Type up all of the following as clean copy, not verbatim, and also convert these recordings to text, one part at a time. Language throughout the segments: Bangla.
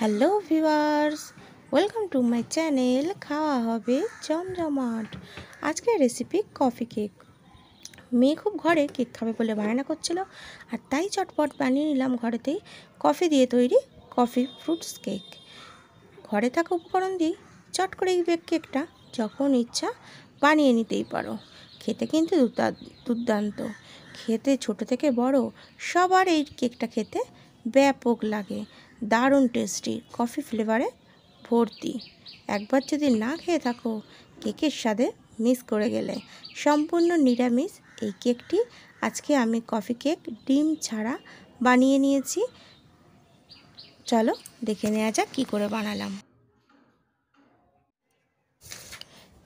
Hello viewers, welcome to my channel. খাওয়া হবে জমজমাট। আজকের রেসিপি কফি কেক। মেয়ে খুব ঘরে কেক খাবে বলে বায়না করছিল, আর তাই চটপট বানিয়ে নিলাম ঘরেতেই কফি দিয়ে তৈরি কফি ফ্রুটস কেক। ঘরে থাকা উপকরণ দিয়ে চট করে এই কেকটা যখন ইচ্ছা বানিয়ে নিতেই পারো। খেতে কিন্তু দুর্দান্ত। খেতে ছোট থেকে বড় সবার এই কেকটা খেতে ব্যাপক লাগে। দারুণ টেস্টি, কফি ফ্লেভারে ভর্তি। একবার যদি না খেয়ে থাকো, কেকের স্বাদে মিস করে গেলে। সম্পূর্ণ নিরামিষ এই কেকটি আজকে আমি কফি কেক ডিম ছাড়া বানিয়ে নিয়েছি। চলো দেখে নেওয়া যাক কী করে বানালাম।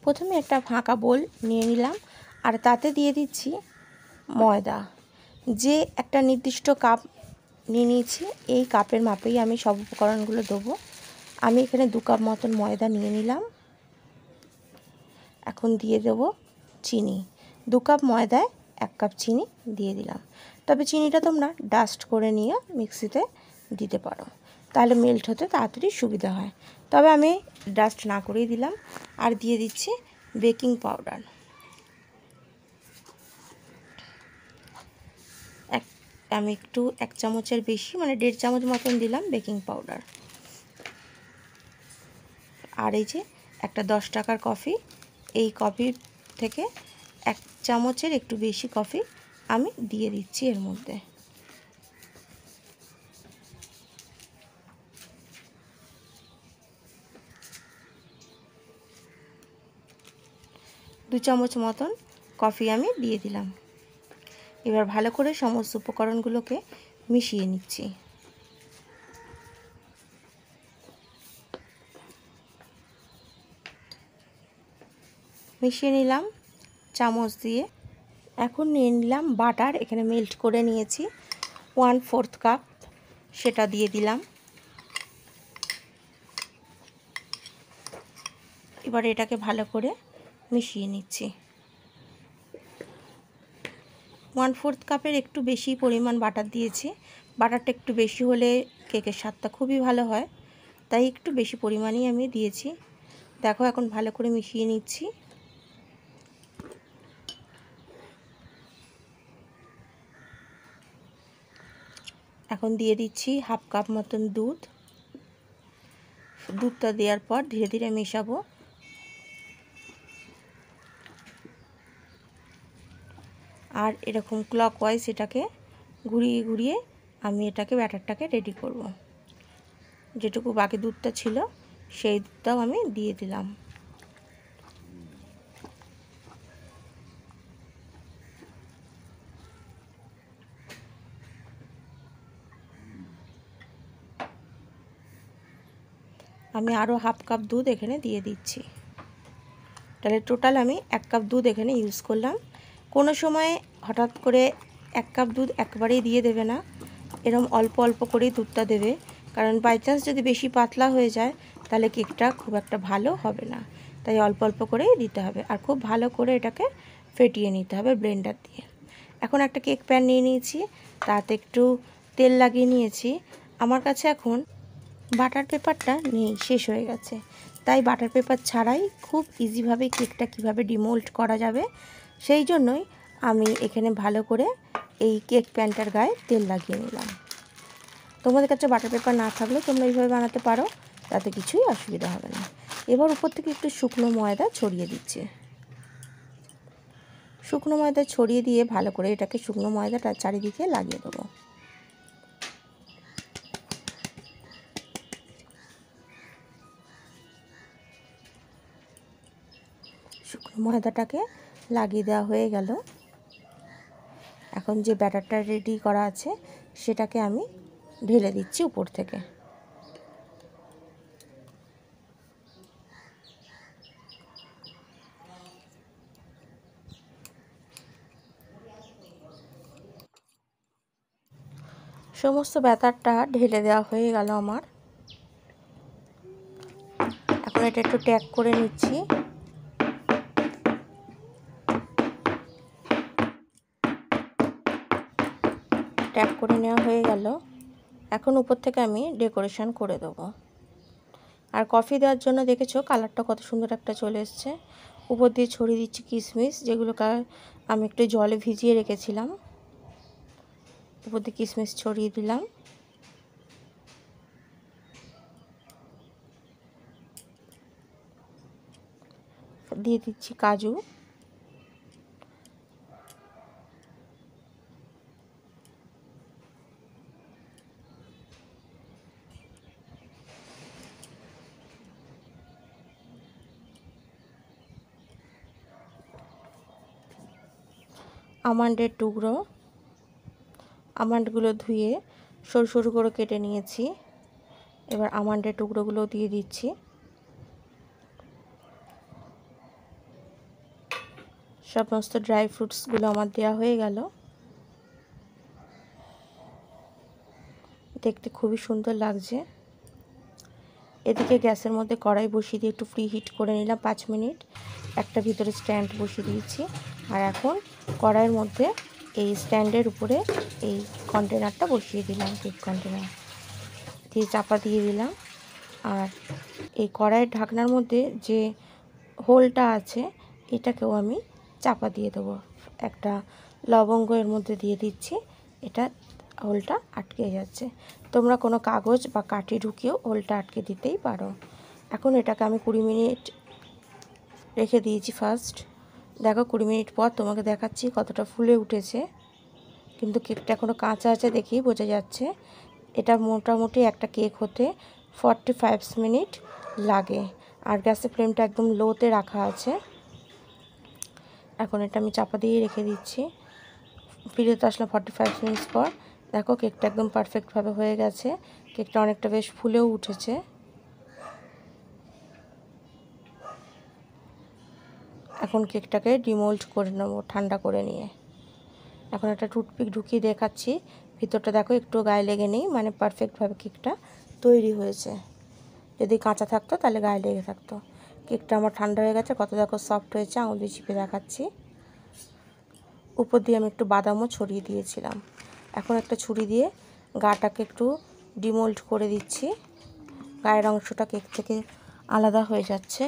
প্রথমে একটা ফাঁকা বোল নিয়ে নিলাম, আর তাতে দিয়ে দিচ্ছি ময়দা। যে একটা নির্দিষ্ট কাপ নিয়ে নিয়েছি, এই কাপের মাপেই আমি সব উপকরণগুলো দেবো। আমি এখানে 2 কাপ মতন ময়দা নিয়ে নিলাম। এখন দিয়ে দেবো চিনি। 2 কাপ ময়দায় 1 কাপ চিনি দিয়ে দিলাম। তবে চিনিটা তোমরা ডাস্ট করে নিয়ে মিক্সিতে দিতে পারো, তাহলে মেল্ট হতে তাড়াতাড়ি সুবিধা হয়। তবে আমি ডাস্ট না করেই দিলাম। আর দিয়ে দিচ্ছি বেকিং পাউডার। আমি একটু 1 চামচের বেশি, মানে 1.5 চামচ মতন দিলাম বেকিং পাউডার। আর এই যে একটা 10 টাকার কফি, এই কফি থেকে 1 চামচের একটু বেশি কফি আমি দিয়ে দিচ্ছি এর মধ্যে। দু চামচ মতন কফি আমি দিয়ে দিলাম। এবার ভালো করে সমস্ত উপকরণগুলোকে মিশিয়ে নিচ্ছি। মিশিয়ে নিলাম চামচ দিয়ে। এখন নিয়ে নিলাম বাটার। এখানে মেল্ট করে নিয়েছি 1/4 কাপ, সেটা দিয়ে দিলাম। এবার এটাকে ভালো করে মিশিয়ে নিচ্ছি। 1/4 কাপের একটু বেশি পরিমাণ বাটার দিয়েছি। বাটারটা একটু বেশি হলে কেকের স্বাদটা খুবই ভালো হয়, তাই একটু বেশি পরিমাণেই আমি দিয়েছি। দেখো এখন ভালো করে মিশিয়ে নিচ্ছি। এখন দিয়ে দিচ্ছি 1/2 কাপ মতন দুধ। দুধটা দেওয়ার পর ধীরে ধীরে মেশাবো। আর এরকম ক্লকওয়াইজ এটাকে ঘুরিয়ে ঘুরিয়ে আমি এটাকে ব্যাটারটাকে রেডি করব। যেটুকু বাকি দুধটা ছিল সেই দুধটাও আমি দিয়ে দিলাম। আমি আরও 1/2 কাপ দুধ এখানে দিয়ে দিচ্ছি। তাহলে টোটাল আমি 1 কাপ দুধ এখানে ইউজ করলাম। কোনো সময় হঠাৎ করে 1 কাপ দুধ একবারেই দিয়ে দেবে না, এরকম অল্প অল্প করেই দুধটা দেবে। কারণ বাই চান্স যদি বেশি পাতলা হয়ে যায় তাহলে কেকটা খুব একটা ভালো হবে না, তাই অল্প অল্প করেই দিতে হবে। আর খুব ভালো করে এটাকে ফেটিয়ে নিতে হবে ব্লেন্ডার দিয়ে। এখন একটা কেক প্যান নিয়ে নিয়েছি, তাতে একটু তেল লাগিয়ে নিয়েছি। আমার কাছে এখন বাটার পেপারটা নেই, শেষ হয়ে গেছে। তাই বাটার পেপার ছাড়াই খুব ইজিভাবে কেকটা কিভাবে ডিমোল্ড করা যাবে সেই জন্যই আমি এখানে ভালো করে এই কেক প্যানটার গায়ে তেল লাগিয়ে নিলাম। তোমাদের কাছে বাটার পেপার না থাকলে তোমরা এইভাবে বানাতে পারো, তাতে কিছুই অসুবিধা হবে না। এবার উপর থেকে একটু শুকনো ময়দা ছড়িয়ে দিচ্ছি। শুকনো ময়দা ছড়িয়ে দিয়ে ভালো করে এটাকে শুকনো ময়দাটা চারিদিকে লাগিয়ে দেবো। শুকনো ময়দাটাকে লাগিয়ে দেওয়া হয়ে গেল। এখন যে ব্যাটারটা রেডি করা আছে সেটাকে আমি ঢেলে দিচ্ছি উপর থেকে। সমস্ত ব্যাটারটা ঢেলে দেওয়া হয়ে গেল আমার। এখন এটা একটু ট্যাপ করে নিচ্ছি। ট্যাপ করে নেওয়া হয়ে গেল। এখন উপর থেকে আমি ডেকোরেশন করে দেবো। আর কফি দেওয়ার জন্য দেখেছো কালারটা কত সুন্দর একটা চলে এসছে। উপর দিয়ে ছড়িয়ে দিচ্ছি কিশমিশ, যেগুলো আমি একটু জলে ভিজিয়ে রেখেছিলাম। উপর দিয়ে কিশমিশ ছড়িয়ে দিলাম। দিয়ে দিচ্ছি কাজু। আমন্ডের টুকরো, আমন্ডগুলো ধুয়ে সরু সরু করে কেটে নিয়েছি। এবার আমন্ডের টুকরোগুলো দিয়ে দিচ্ছি। সমস্ত ড্রাই ফ্রুটসগুলো আমার দেওয়া হয়ে গেল। দেখতে খুবই সুন্দর লাগছে। এদিকে গ্যাসের মধ্যে কড়াই বসিয়ে দিয়ে একটু প্রি হিট করে নিলাম 5 মিনিট। একটা ভিতরে স্ট্যান্ড বসিয়ে দিয়েছি। আর এখন কড়াইয়ের মধ্যে এই স্ট্যান্ডের উপরে এই কন্টেনারটা বসিয়ে দিলাম, কেক কন্টেনার দিয়ে চাপা দিয়ে দিলাম। আর এই কড়াইয়ের ঢাকনার মধ্যে যে হোলটা আছে এটাকেও আমি চাপা দিয়ে দেবো। একটা লবঙ্গ এর মধ্যে দিয়ে দিচ্ছি, এটা হোলটা আটকে যাচ্ছে। তোমরা কোনো কাগজ বা কাঠি ঢুকিয়েও হোলটা আটকে দিতেই পারো। এখন এটাকে আমি 20 মিনিট রেখে দিয়েছি ফার্স্ট। দেখো 20 মিনিট পর তোমাকে দেখাচ্ছি কতটা ফুলে উঠেছে। কিন্তু কেকটা এখনও কাঁচা আছে, দেখেই বোঝা যাচ্ছে। এটা মোটামুটি একটা কেক হতে 45 মিনিট লাগে। আর গ্যাসের ফ্লেমটা একদম লোতে রাখা আছে। এখন এটা আমি চাপা দিয়ে রেখে দিচ্ছি। ফিরে আসলাম 45 মিনিট পর। দেখো কেকটা একদম পারফেক্টভাবে হয়ে গেছে। কেকটা অনেকটা বেশ ফুলেও উঠেছে। এখন কেকটাকে ডিমোল্ড করে নেবো ঠান্ডা করে নিয়ে। এখন একটা টুথপিক ঢুকিয়ে দেখাচ্ছি, ভিতরটা দেখো একটু গায়ে লেগে নেই, মানে পারফেক্টভাবে কেকটা তৈরি হয়েছে। যদি কাঁচা থাকতো তাহলে গায়ে লেগে থাকতো। কেকটা আমার ঠান্ডা হয়ে গেছে, কত দেখো সফট হয়েছে, আঙুল দিয়ে চিপে দেখাচ্ছি। উপর দিয়ে আমি একটু বাদামও ছড়িয়ে দিয়েছিলাম। এখন একটা ছুরি দিয়ে গাটাকে একটু ডিমোল্ড করে দিচ্ছি। গায়ের অংশটা কেক থেকে আলাদা হয়ে যাচ্ছে।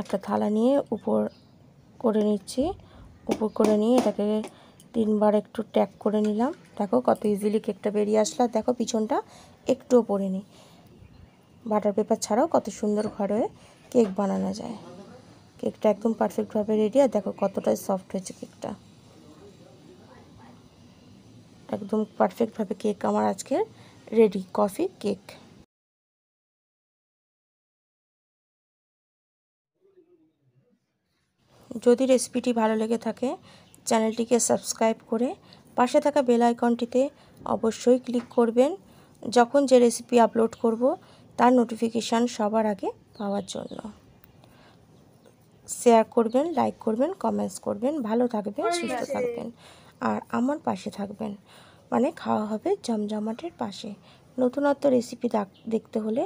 একটা থালা নিয়ে উপর করে নিচ্ছি। উপর করে নিয়ে এটাকে 3 বার একটু ট্যাপ করে নিলাম। দেখো কত ইজিলি কেকটা বেরিয়ে আসলো। দেখো পিছনটা একটুও পড়েনি। বাটার পেপার ছাড়াও কত সুন্দর ঘরে কেক বানানো যায়। কেকটা একদম পারফেক্টভাবে রেডি। আর দেখো কতটাই সফট হয়েছে কেকটা। একদম পারফেক্টভাবে কেক আমার আজকে রেডি, কফি কেক। যদি রেসিপিটি ভালো লেগে থাকে চ্যানেলটিকে সাবস্ক্রাইব করে পাশে থাকা বেল আইকনটিতে অবশ্যই ক্লিক করবেন, যখন যে রেসিপি আপলোড করব তার নোটিফিকেশান সবার আগে পাওয়ার জন্য। শেয়ার করবেন, লাইক করবেন, কমেন্টস করবেন। ভালো থাকবেন, সুস্থ থাকবেন আর আমার পাশে থাকবেন। মানে খাওয়া হবে জমজমাটের পাশে। নতুনত্ব রেসিপি দেখতে হলে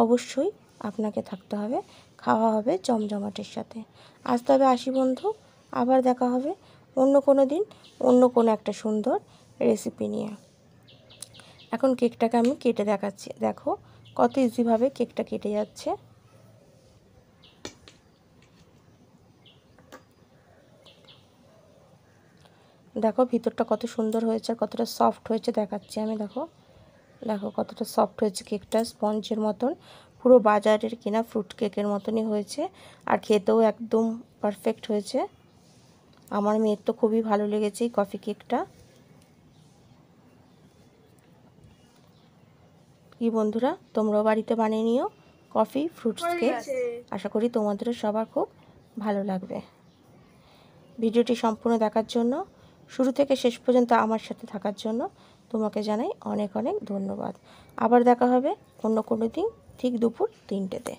অবশ্যই আপনাকে থাকতে হবে, খাওয়া হবে জমজমাটের সাথে। আজ তবে আসি বন্ধু, আবার দেখা হবে অন্য কোনো দিন অন্য কোনো একটা সুন্দর রেসিপি নিয়ে। এখন কেকটাকে আমি কেটে দেখাচ্ছি। দেখো কত ইজিভাবে কেকটা কেটে যাচ্ছে। দেখো ভিতরটা কত সুন্দর হয়েছে আর কতটা সফট হয়েছে দেখাচ্ছি আমি। দেখো দেখো কতটা সফট হয়েছে কেকটা, স্পঞ্জের মতন। পুরো বাজারের কেনা ফ্রুট কেকের মতনই হয়েছে। আর খেতেও একদম পারফেক্ট হয়েছে। আমার মেয়ের তো খুবই ভালো লেগেছে এই কফি কেকটা। কি বন্ধুরা, তোমরাও বাড়িতে বানিয়ে নিও কফি ফ্রুটস কেক। আশা করি তোমাদেরও সবার খুব ভালো লাগবে। ভিডিওটি সম্পূর্ণ দেখার জন্য, শুরু থেকে শেষ পর্যন্ত আমার সাথে থাকার জন্য তোমাকে জানাই অনেক অনেক ধন্যবাদ। আবার দেখা হবে অন্য কোনো দিন ঠিক দুপুর 3টেতে।